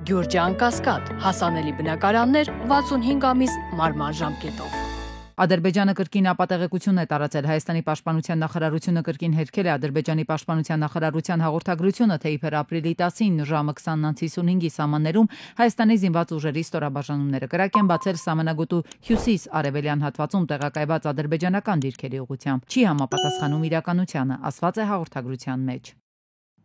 Գյուրջան Կասկադ, հասանելի բնակարաններ 65 ամիս մարման ժամկետով։ Ադրբեջանը կրկին ապատեղեկություն է տարածել։ Հայաստանի պաշտպանության նախարարությունը կրկին հերքել է Ադրբեջանի պաշտպանության նախարարության հաղորդագրությունը, թե իբր ապրիլի 10-ին ժամը 20:55-ի սահմաններում Հայաստանի զինված ուժերի ստորաբաժանումները կրակ են բացել սահմանագոտու հյուսիս-արևելյան հատվածում տեղակայված ադրբեջանական դիրքերի ուղղությամբ։ Չի համապատասխանում իրականությանը, ասված է հաղորդագրության մեջ։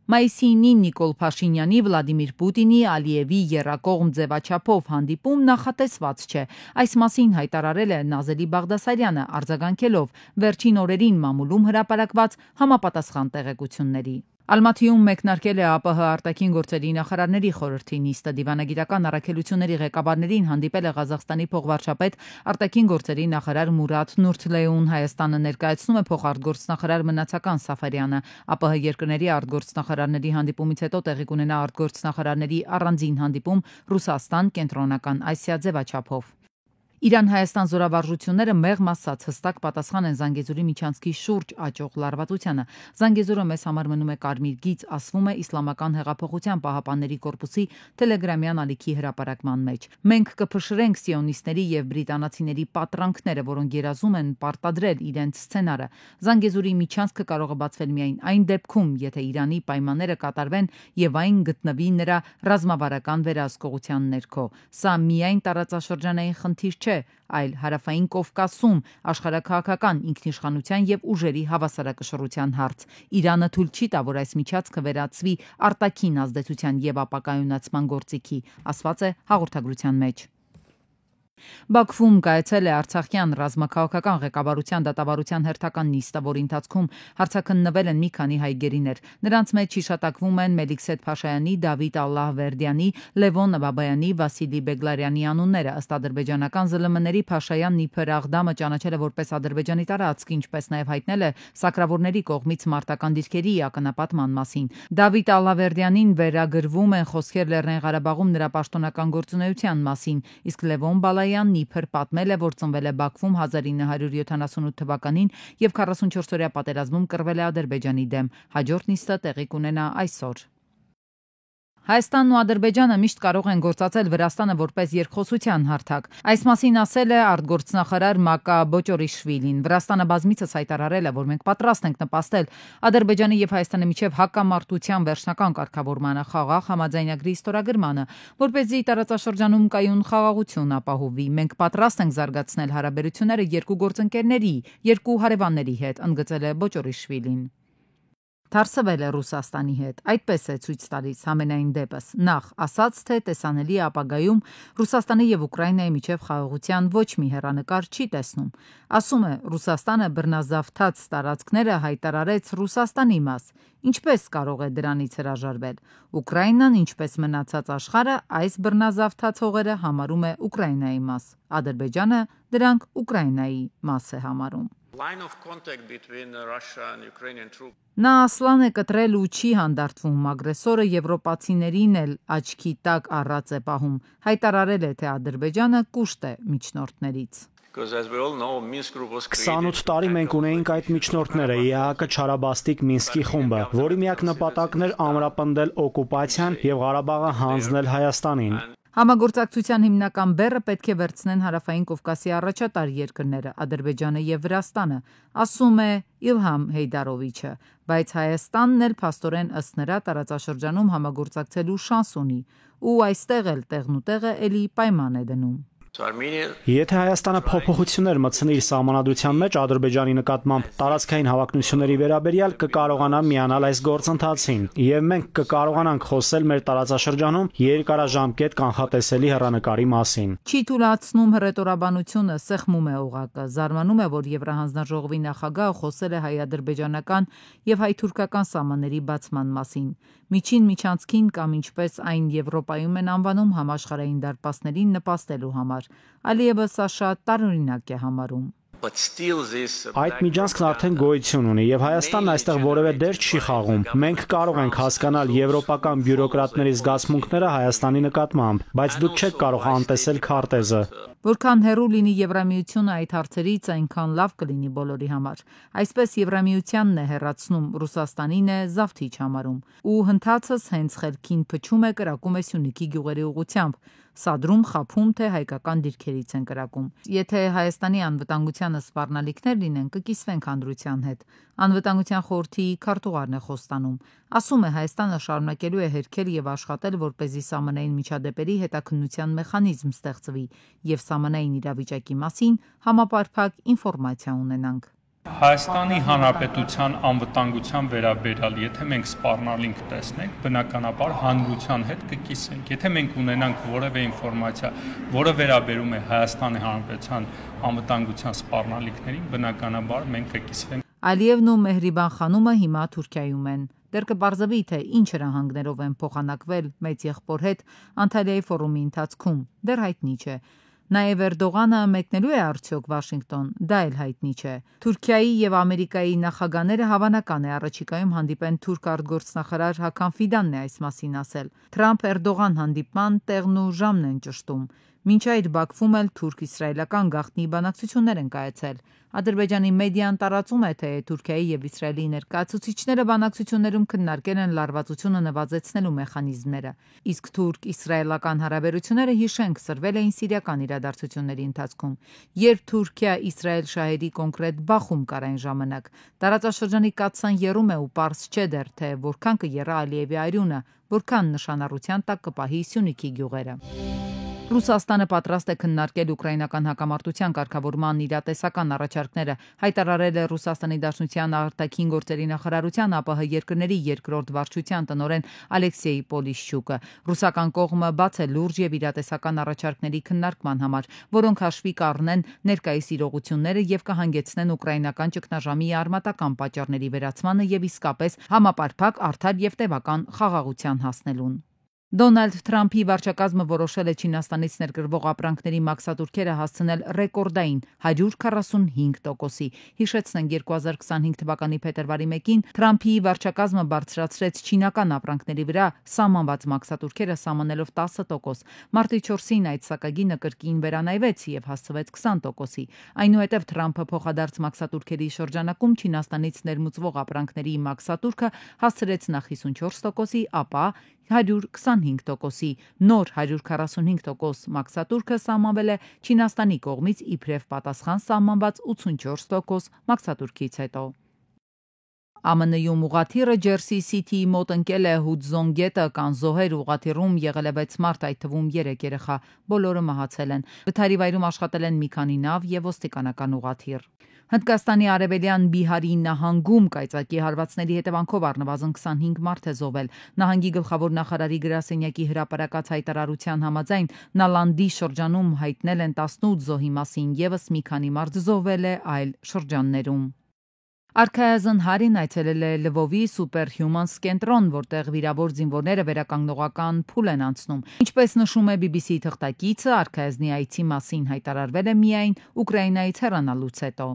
Մայիսի 9-ին Նիկոլ Փաշինյանի, Վլադիմիր Պուտինի, Ալիևի եռակողմ ձևաչափով հանդիպում նախատեսված չէ։ Այս մասին հայտարարել է Նազելի Բաղդասարյանը, արձագանքելով վերջին օրերին մամուլում հրապարակված համապատասխան տեղեկությունների։ Ալմաթիում մեկնարկել է ԱՊՀ արտաքին գործերի նախարարների խորհրդի նիստը։ Դիվանագիտական առաքելությունների ղեկավարներին հանդիպել է Ղազախստանի փոխվարչապետ արտաքին գործերի նախարար Մուրադ Նուրթլեուն։ Հայաստանը ներկայացնում է փոխարտգործնախարար Մնացական Սաֆարյանը։ ԱՊՀ երկրների արտգործնախարարների հանդիպումից հետո տեղի կունենա արտգործնախարարների առանձին հանդիպում Ռուսաստան, Կենտրոնական Ասիա ձևաչափով։ Իրան-Հայաստան զորավարժությունները մեղմ ասած հստակ պատասխան են Զանգեզուրի միջանցքի շուրջ աճող լարվածությանը։ Զանգեզուրը մեզ համար մնում է կարմիր գիծ, ասվում է Իսլամական հեղափոխության պահապանների կորպուսի տելեգրամյան ալիքի հրապարակման մեջ։ Մենք կփշրենք սիոնիստների եւ բրիտանացիների պատրանքները, որոնք երազում են պարտադրել իրենց սցենարը։ Զանգեզուրի միջանցքը կարող է բացվել միայն այն դեպքում, եթե Իրանի պայմանները կատարվեն եւ այն գտնվի նրա ռազմավարական վերահսկողության ներքո։ Սա միայն տարածաշրջանային խնդիր չէ, այլ հարավային Կովկասում աշխարհաքաղաքական ինքնիշխանության եւ ուժերի հավասարակշռության հարց։ Իրանը թույլ չի տա, որ այս միջանցքը վերածվի արտաքին ազդեցության եւ ապակայունացման գործիքի, ասված է հաղորդագրության մեջ։ Բաքվում կայացել է Արցախյան ռազմաքաղաքական ղեկավարության դատավարության հերթական նիստը, որի ընթացքում հարցաքննվել են մի քանի հայ գերիներ։ Նրանց մեջ հիշատակվում են Մելիքսեթ Փաշայանի, Դավիթ Ալլահվերդյանի, Լևոն Բաբայանի, Վասիլի Բեգլարյանի անունները։ Ըստ ադրբեջանական ԶԼՄ-ների Փաշայանն իբր Աղդամը ճանաչել է որպես Ադրբեջանի տարածք, ինչպես նաև հայտնել է սակրավորների կողմից մարտական դիրքերի ականապատման մասին։ Դավիթ Ալլահվերդյանին վերագրվում են խոսքեր Լեռնային Ղարաբաղում նրա պաշտոնական գործունեության մասին, իսկ Լևոն Բալայանն իբր պատմել է, որ ծնվել է Բաքվում 1978 թվականին եւ 44-օրյա պատերազմում կռվել է Ադրբեջանի դեմ։ Հաջորդ նիստը տեղի կունենա այսօր։ Հայաստանն ու Ադրբեջանը միշտ կարող են գործածել Վրաստանը որպես երկխոսության հարթակ։ Այս մասին ասել է արտգործնախարար Մակա Բոճորիշվիլին։ Վրաստանը բազմիցս հայտարարել է, որ մենք պատրաստ ենք նպաստել Ադրբեջանի եւ Հայաստանի միջև հակամարտության վերջնական կարգավորմանը, խաղաղ համաձայնագրի ստորագրմանը, որպեսզի տարածաշրջանում կայուն խաղաղություն ապահովվի։ Մենք պատրաստ ենք զարգացնել հարաբերությունները երկու գործընկերների, երկու հարևանների հետ, ընդգծել է Բոճորիշվիլին։ Թարսվել է Ռուսաստանի հետ, այդպես է ցույց տալիս համենայն դեպս։ Նախ ասաց, թե տեսանելի ապագայում Ռուսաստանի եւ Ուկրաինայի միջև խաղաղության ոչ մի հեռանկար չի տեսնում։ Ասում է, Ռուսաստանը բռնազավթած տարածքները հայտարարեց Ռուսաստանի մաս։ Ինչպես կարող է դրանից հրաժարվել։ Ուկրաինան, ինչպես մնացած աշխարհը, այս բռնազավթած հողերը համարում է Ուկրաինայի մաս։ Ադրբեջանը դրանք Ուկրաինայի մաս է համարում։ Նա ասլան է կտրել ու չի հանդարտվում, ագրեսորը եվրոպացիներին էլ աչքի տակ առած է պահում, հայտարարել է, թե Ադրբեջանը կուշտ է միջնորդներից։ 28 տարի մենք ունեինք այդ միջնորդները, ԵԱՀԿ Չարաբաստիկ Մինսկի խումբը, որի միակ նպատակն էր ամրապնդել օկուպացիան եւ Ղարաբաղը հանձնել Հայաստանին։ Համագործակցության հիմնական բեռը պետք է վերցնեն Հարավային Կովկասի առաջատար երկրները, Ադրբեջանը եւ Վրաստանը, ասում է Իլհամ Հեյդարովիչը, բայց Հայաստանն էլ փաստորեն ըստ նրա տարածաշրջանում համագործակցելու շանս ունի, ու այստեղ էլ տեղնուտեղը էլի պայման է դնում։ Եթե Հայաստանը փոփոխություններ մտցնի իր սահմանադրության մեջ Ադրբեջանի նկատմամբ տարածքային հավակնությունների վերաբերյալ կկարողանա միանալ այս գործընթացին, եւ մենք կկարողանանք խոսել մեր տարածաշրջանում երկարաժամկետ կանխատեսելի հեռանկարի մասին։ Չի թույլատրում հռետորաբանությունը, սեղմում է օղակը։ Զարմանում է, որ Եվրահանձնաժողովի նախագահը խոսել է հայ-ադրբեջանական եւ հայ-թուրքական սահմանների բացման մասին։ Միջին միջանցքին կամ ինչպես այն Եվրոպայում են անվանում համաշխարհային դարպասներին նպաստելու համար։ Ալիևը սա շատ տարօրինակ է համարում։ Այդ միջանցքն արդեն գոյություն ունի եւ Հայաստանն այստեղ որևէ դեր չի խաղում։ Մենք կարող ենք հասկանալ եվրոպական բյուրոկրատների զգացմունքները Հայաստանի նկատմամբ, բայց դուք չեք կարող անտեսել քարտեզը։ Որքան հեռու լինի Եվրամիությունը այդ հարցերից, այնքան լավ կլինի բոլորի համար։ Այսպես Եվրամիությանն է հեռացնում, Ռուսաստանին է զավթիչ համարում։ Ու հնդածս հենց խելքին փչում է կրակում է Սյունիքի գյուղերի ուղությամբ։ Սադրում, խափում, թե հայկական դիրքերից են կրակում։ Եթե Հայաստանի անվտանգությանը սպառնալիքներ լինեն, կկիսվենք հանրության հետ։ Անվտանգության խորհրդի քարտուղարն է խոստանում։ Ասում է Հայաստանը շարունակելու է հերքել եւ աշխատել, որպեսզի սահմանային միջադեպերի հետաքննության մեխանիզմ ստեղծվի եւ սահմանային իրավիճակի մասին համապարփակ ինֆորմացիա ունենանք։ Հայաստանի Հանրապետության անվտանգության վերաբերյալ, եթե մենք սպառնալիք տեսնենք, բնականաբար հանրության հետ կկիսենք։ Եթե մենք ունենանք որևէ ինֆորմացիա, որը վերաբերում է Հայաստանի Հանրապետության անվտանգության սպառնալիքներին, բնականաբար մենք կկիսվենք։ Ալիևն ու Մեհրիբան խանումը հիմա Թուրքիայում են։ Դեռ կբարձվի, թե ինչ հրահանգներով են փոխանակվել մեծ եղբոր հետ Անտալիայի ֆորումի ընթացքում, դեռ հայտնի չէ։ Նաև Էրդողանը մեկնելու է արդյոք Վաշինգտոն, դա էլ հայտնի չէ։ Թուրքիայի եւ Ամերիկայի նախագահները հավանական է առաջիկայում հանդիպեն թուրք արտգործնախարար Հական Ֆիդանն է այս մասին ասել։ Թրամփ-Էրդողան հանդիպման տեղն ու ժամն են ճշտում։ Մինչ այդ Բաքվում էլ թուրք-իսրայելական գաղտնի բանակցություններ են կայացել։ Ադրբեջանի մեդիան տարածում է, թե Թուրքիայի եւ Իսրայելի ներկայացուցիչները բանակցություններում քննարկել են լարվածությունը նվազեցնելու մեխանիզմները։ Իսկ թուրք-իսրայելական հարաբերությունները, հիշենք, սրվել էին սիրիական իրադարձությունների ընթացքում, երբ Թուրքիա-Իսրայել շահերի կոնկրետ բախում կար այն ժամանակ։ Տարածաշրջանի կաթսան եռում է ու պարզ չէ դեռ, թե որքան կեռա Ալիևի արյունը, որքան նշանառության տակ կպահի Սյունիքի գյուղերը։ Ռուսաստանը պատրաստ է քննարկել ուկրաինական հակամարտության կարգավորման իրատեսական առաջարկները, հայտարարել է Ռուսաստանի Դաշնության արտաքին գործերի նախարարության ԱՊՀ երկրների երկրորդ վարչության տնօրեն Ալեքսեյ Պոլիշչուկը։ Ռուսական կողմը բաց է լուրջ եւ իրատեսական առաջարկների քննարկման համար, որոնք հաշվի կառնեն ներկայիս իրողությունները եւ կհանգեցնեն ուկրաինական ճգնաժամի արմատական պատճառների վերացմանը եւ իսկապես համապարփակ, արդար եւ տևական խաղաղության հասնելուն։ Դոնալդ Թրամփի վարչակազմը որոշել է Չինաստանից ներկրվող ապրանքների մաքսատուրքերը հասցնել ռեկորդային 145%-ի։ Հիշեցնենք 2025 թվականի փետրվարի 1-ին Թրամփի վարչակազմը բարձրացրեց չինական ապրանքների վրա սահմանված մաքսատուրքերը սահմանելով 10%։ Մարտի 4-ին այդ սակագինը կրկին վերանայվեց եւ հասցվեց 20%-ի։ Այնուհետև Թրամփը փոխադարձ մաքսատուրքերի շրջանակում Չինաստանից ներմուծվող ապրանքների մաքսատուրքը հասցրեց նախ 54%-ի, ապա 125%-ի, նոր 145% մաքսատուրքը սահմանվել է Չինաստանի կողմից իբրև պատասխան սահմանված 84% մաքսատուրքից հետո։ ԱՄՆ-ում ուղղաթիռը Ջերսի Սիթիի մոտ ընկել է Հուդզոն գետը կան զոհեր ուղղաթիռում եղել է 6 մարդ, այդ թվում 3 երեխա, բոլորը մահացել են։ Վթարի վայրում աշխատել են մի քանի նավ եւ ոստիկանական ուղղաթիռ։ Հնդկաստանի արևելյան Բիհարի նահանգում կայծակի հարվածների հետևանքով առնվազն 25 մարդ է զոհվել։ Նահանգի գլխավոր նախարարի գրասենյակի հրապարակած հայտարարության համաձայն Նալանդի շրջանում հայտնել են 18 զոհի մասին, եւս մի քանի մարդ զոհվել է այլ շրջաններում։ Արքայազն Հարին այցելել է Լվովի Superhumans կենտրոն, որտեղ վիրավոր զինվորները վերականգնողական փուլ են անցնում։ Ինչպես նշում է BBC թղթակիցը, Արքայազնի այցի մասին հայտարարվել է միայն Ուկրաինայից հեռանալուց հետո։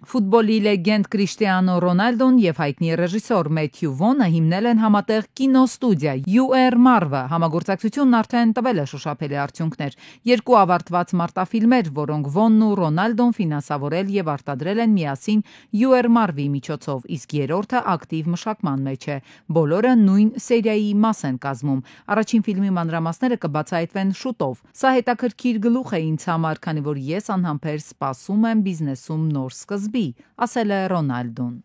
Ֆուտբոլի լեգենդ Կրիշտիանո Ռոնալդոն եւ հայտնի ռեժիսոր Մեթյու Վոնը հիմնել են համատեղ կինոստուդիա UR Marv-ը։ Համագործակցությունն արդեն տվել է շոշափելի արդյունքներ։ Երկու ավարտված մարտաֆիլմեր, որոնք Վոնն ու Ռոնալդոն ֆինանսավորել եւ արտադրել են միասին UR Marv-ի միջոցով, իսկ երրորդը ակտիվ մշակման մեջ է։ Բոլորը նույն սերիայի մաս են կազմում։ Առաջին ֆիլմի մանրամասները կբացահայտվեն շուտով։ Սա հետաքրքիր գլուխ է ինձ համար, քանի որ ես անհամբեր սպասում եմ բիզնեսում նոր սկզբի, ասել է Ռոնալդոն։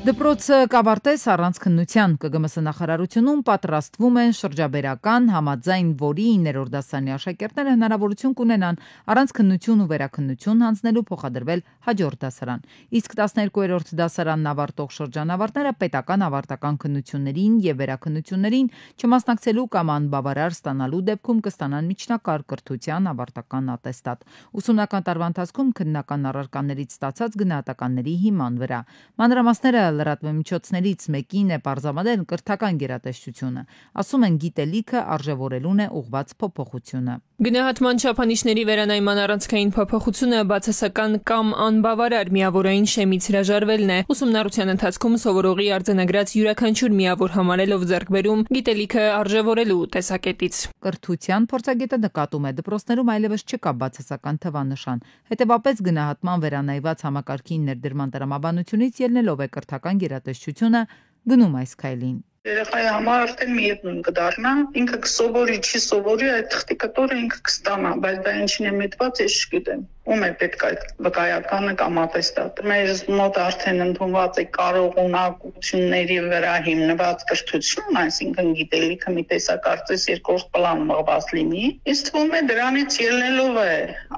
Դպրոցը կավարտես առանց քննության, ԿԳՄՍ նախարարությունում պատրաստվում են շրջաբերական, համաձայն որի 9-րդ դասարանի աշակերտները հնարավորություն կունենան առանց քննություն ու վերաքննություն հանձնելու փոխադրվել հաջորդ դասարան։ Իսկ 12-րդ դասարանն ավարտող շրջանավարտները պետական ավարտական քննություններին եւ վերաքննություններին չմասնակցելու կամ անբավարար ստանալու դեպքում կստանան միջնակարգ կրթության ավարտական ատեստատ։ Ուսումնական տարվա ընթացքում քննական առարկաներից ստացած գնահատականների հիման վրա։ Մանրամասները լրատվամիջոցներից մեկին է պարզաբանել կրթական գերատեսչությունը։ Ասում են գիտելիքը արժևորելուն է ուղղված փոփոխությունը։ Գնահատման չափանիշների վերանայման առանցքային փոփոխությունը բացասական կամ անբավարար միավորային շեմից հրաժարվելն է։ Ուսումնառության ընթացքում սովորողի արձանագրած յուրաքանչյուր միավոր համարելով ձեռք բերում գիտելիքը արժևորելու տեսակետից։ Կրթության փորձագետը նկատում է դպրոցներում այլևս չկա բացասական թվանշան։ Հետևաբար գնահատման վերանայված համակարգին ներդրման տրամաբանությունից ելնելով է կրթական գերատեսչությունը գնում այս քայլին։ Երեխայի համար արդեն միևնույն կդառնա, ինքը կսովորի, չի սովորի, այդ թղթի կտորը ինքը կստանա, բայց դա ինչին է միտված, ես չգիտեմ։ Ում է պետք այդ վկայականը կամ ատեստատը։ Մեր մոտ արդեն ընդունված է կարողունակությունների վրա հիմնված կրթություն, այսինքն գիտելիքը մի տեսակ կարծես երկրորդ պլան մղված լինի, իսկ թվում է դրանից ելնելով է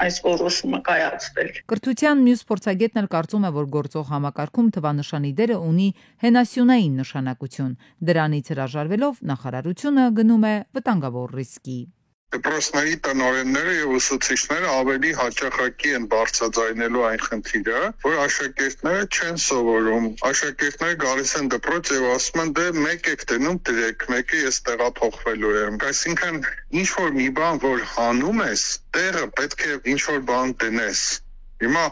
այս որոշումը կայացվել։ Կրթության մյուս փորձագետն էլ կարծում է, որ գործող համակարգում թվանշանի դերը ունի հենասյունային նշանակություն։ Դրանից հրաժարվելով նախարարությունը գնում է վտանգավոր ռիսկի։ Դպրոցների տնօրենները եւ ուսուցիչները ավելի հաճախակի են բարձրաձայնելու այն խնդիրը, որ աշակերտները չեն սովորում։ Աշակերտները գալիս են դպրոց եւ ասում են՝ դե մեկ եք դնում դրեք, մեկը ես տեղափոխվելու եմ։ Այսինքն ինչ որ մի բան որ հանում ես, տեղը պետք է ինչ որ բան դնես։ Հիմա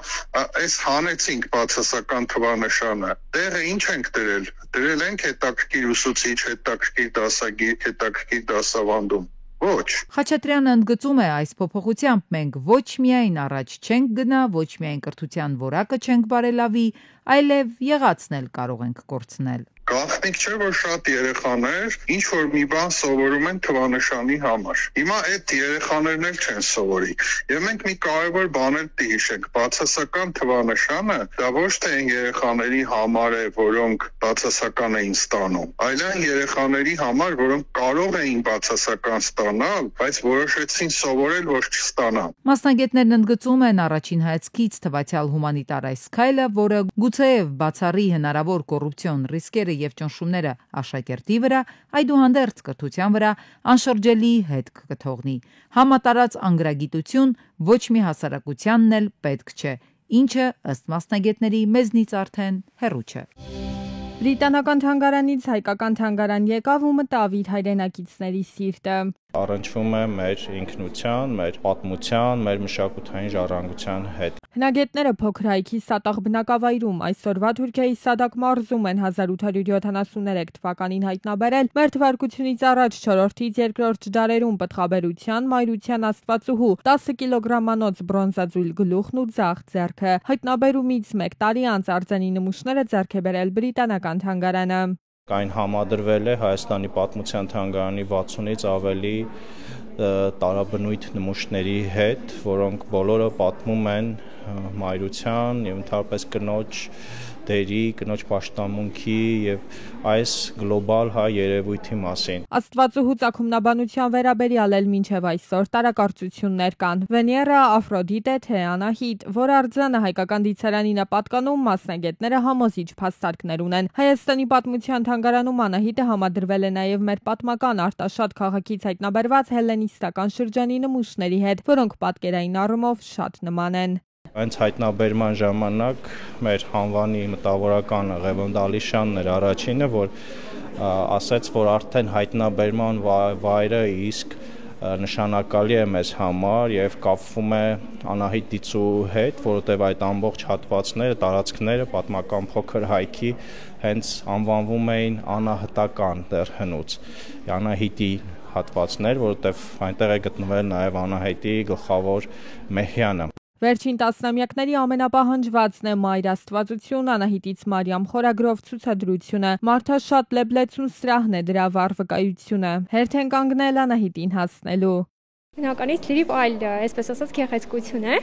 այս հանեցինք բացասական թվանշանը։ Տեղը ինչ ենք դրել։ Դրել ենք հետաքրքիր ուսուցիչ, հետաքրքիր դասագիր, հետաքրքիր դասավանդում։ Ոչ։ Խաչատրյանը ընդգծում է այս փոփոխությամբ մենք ոչ միայն առաջ չենք գնա, ոչ միայն կրթության որակը չենք բարելավի, այլև եղածն էլ կարող ենք կորցնել։ Գաղտնիք չէ, որ շատ երեխաներ ինչ որ մի բան սովորում են թվանշանի համար։ Հիմա այդ երեխաներն էլ չեն սովորի։ Եվ մենք մի կարևոր բան էլ հիշենք, բացասական թվանշանը դա ոչ թե այն երեխաների համար է, որոնք բացասական էին ստանում, այլ այն երեխաների համար, որոնք կարող էին բացասական ստանալ, բայց որոշեցին սովորել, որ չստանան։ Մասնագետներն ընդգծում են առաջին հայացքից թվացial հումանիտար այս քայլը, որը գուցեև բացառի հնարավոր կոռուպցիոն ռիսկերը եւ ճնշումները աշակերտի վրա, այդուհանդերձ կրթության վրա անշրջելի հետք կթողնի։ Համատարած անգրագիտություն ոչ մի հասարակությանն էլ պետք չէ, ինչը ըստ մասնագետների մեզնից արդեն հեռու չէ։ Բրիտանական թանգարանից հայկական թանգարան եկավ ու մտավ իր հայրենակիցների սիրտը։ Առնչվում է մեր ինքնության, մեր պատմության, մեր մշակութային ժառանգության հետ։ Հնագետները փոքր հայքի Սատաղ բնակավայրում այսօրվա Թուրքիայի Սադակ մարզում են 1873 թվականին հայտնաբերել մեր թվարկությունից առաջ 4-ից 2-րդ դարերում պտղաբերության, մայրության աստվածուհու 10 կիլոգրամանոց բրոնզաձույլ գլուխն ու ձախ ձեռքը։ Հայտնաբերումից 1 տարի անց արձանի նմուշները ձեռք է բերել բրիտանական թանգարանը։ Այն համադրվել է Հայաստանի պատմության թանգարանի 60-ից ավելի տարաբնույթ նմուշների հետ, որոնք բոլորը պատմում են մայրության եւ ընդհանրապես կնոջ դերի, կնոջ պաշտամունքի եւ այս գլոբալ հայ երևույթի մասին։ Աստվածուհու ծագումնաբանության վերաբերյալ էլ մինչև այսօր տարակարծություններ կան։ Վեներա, Աֆրոդիտե, թե Անահիտ, որ արձանը հայկական դիցարանին է պատկանում, մասնագետները համոզիչ փաստարկներ ունեն։ Հայաստանի պատմության թանգարանում Անահիտը համադրվել է նաև մեր պատմական Արտաշատ քաղաքից հայտնաբերված հելլենիստական շրջանի նմուշների հետ, որոնք պատկերային առումով շատ նման են։ Հենց հայտնաբերման ժամանակ մեր հանվանի մտավորականը Ղևոնդե Ալիշյանն էր առաջինը, որ ասաց, որ արդեն հայտնաբերման վայրը իսկ նշանակալի է մեզ համար եւ կապվում է Անահիտ Դիցու հետ, որովհետեւ այդ ամբողջ հատվածները, տարածքները պատմական փոքր հայքի հենց անվանվում էին անահտական դեռ հնուց։ Անահիտի հատվածներ, որովհետեւ այնտեղ է գտնվել նաեւ Անահիտի գլխավոր մեհյանը։ Վերջին տասնամյակների ամենապահանջվածն է Մայր Աստվածություն Անահիտից Մարիամ խորագրով ցուցադրությունը։ Մարդաշատ լեբլեցուն սրահն է դրա վառ վկայությունը։ Հերթ են կանգնել Անահիտին հասնելու։ Բնականից լրիվ այլ, այսպես ասած, գեղեցկություն է։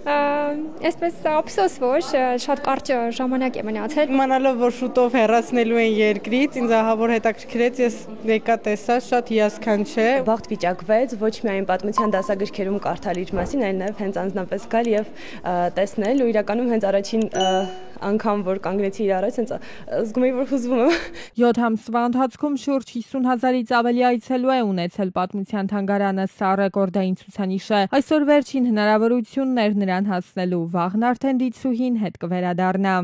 Այսպես ափսոս, որ շատ կարճ ժամանակ է մնացել։ Իմանալով, որ շուտով հեռացնելու են երկրից, ինձ ահավոր հետաքրքրեց, ես եկա տեսա, շատ հիասքանչ է։ Բախտ վիճակվեց ոչ միայն պատմության դասագրքերում կարդալ իր մասին, այլ նաև հենց անձնապես գալ եւ տեսնել ու իրականում հենց առաջին անգամ որ կանգնեցի իր առաջ, հենց զգում էի, որ հուզվում եմ։ 7 ամսվա ընթացքում շուրջ 50,000-ից ավելի այցելու է ունեցել պատմության թանգարանը, սա ռեկորդային ցուցանիշ է։ Այսօր վերջին հնարավորությունն էր նրան հասնելու, վաղն արդեն Դիցուհին հետ կվերադառնա։